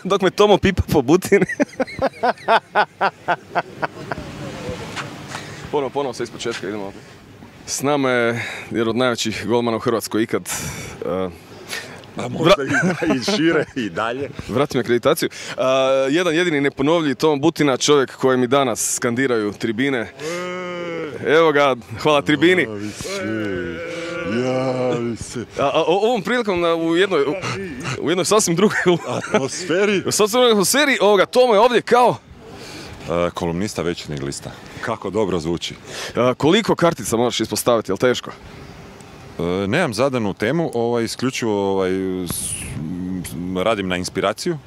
Dok me Tomo pipa po Butini. Ponovo sve ispočetka idemo. S nama je jedan od najvećih golmana u Hrvatskoj ikad. A možda i šire i dalje. Vrati mi akreditaciju. Jedan jedini neponovljivi Tomo Butina, čovjek kojem mi danas skandiraju tribine. Evo ga, hvala tribini. Javi se. Ovom prilikom u jednoj sasvim drugoj Atmosferi. U sasvim drugoj atmosferi, Tomo je ovdje kao... Kolumnista Večernjeg lista. Kako dobro zvuči. Koliko kartica moraš ispostaviti, je li teško? Nemam zadanu temu, isključivo radim na inspiraciju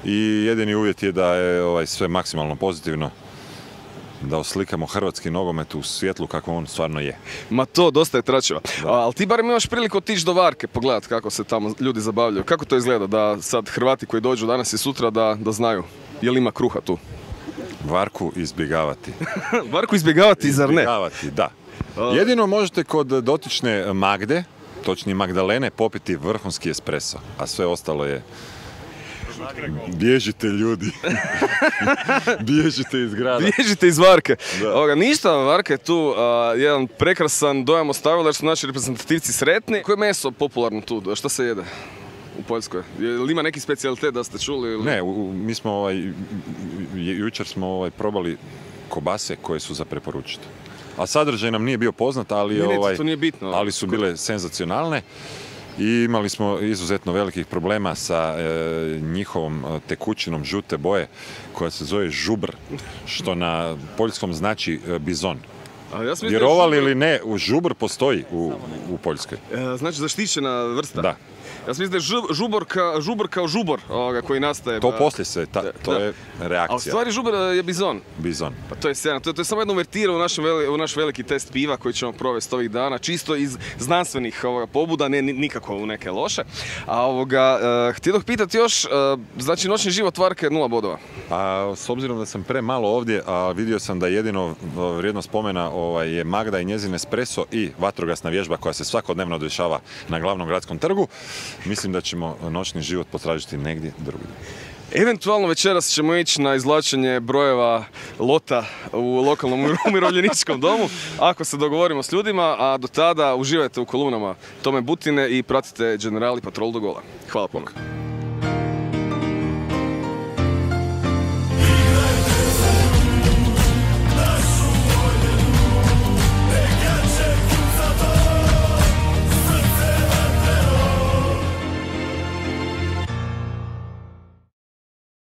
i jedini uvjet je da je sve maksimalno pozitivno, da oslikamo hrvatski nogomet u svjetlu kako on stvarno je. Ma to, dosta je tračeva. Ali ti barem imaš priliku otići do Varke, pogledat kako se tamo ljudi zabavljaju. Kako to izgleda da sad Hrvati koji dođu danas i sutra da znaju je li ima kruha tu? Varku izbjegavati. Varku izbjegavati, zar ne? Izbjegavati, da. Jedino možete kod dotične Magde, točnije Magdalene, popiti vrhunski espresso, a sve ostalo je... Bježite ljudi. Bježite iz grada. Bježite iz Varke. Ništa, Varka je tu jedan prekrasan dojam ostavila jer su naši reprezentativci sretni. Koje je meso popularno tu? Šta se jede u Poljskoj? Ili ima neki specijalitet da ste čuli? Ili... Ne, mi smo jučer smo probali kobase koje su za preporučiti. A sadržaj nam nije bio poznat, ali su bile senzacionalne. I imali smo izuzetno velikih problema sa njihovom tekućinom žute boje koja se zove žubr, što na poljskom znači bizon. Vjerovali ili ne, žubr postoji u Poljskoj. Znači zaštićena vrsta? Da. Ja sam mislim da je žubor kao žubor koji nastaje. To poslije se, to je reakcija. A u stvari žubor je bizon. Bizon. Pa to je sjajno. To je samo jedna uvertira u naš veliki test piva koji ćemo provesti ovih dana. Čisto iz znanstvenih pobuda, ne nikako u neke loše. Htio bih pitati još, znači noćni život Varke 0 bodova. S obzirom da sam premalo ovdje, a vidio sam da jedino vrijedno spomena je Magda i njezin espresso i vatrogasna vježba koja se svakodnevno dešava na glavnom gradskom trgu. Mislim da ćemo noćni život potražiti negdje drugdje. Eventualno večeras ćemo ići na izvlačenje brojeva lota u lokalnom umirovljeničkom domu, ako se dogovorimo s ljudima, a do tada uživajte u kolumnama Tome Butine i pratite Generali Patrol do gola. Hvala puno.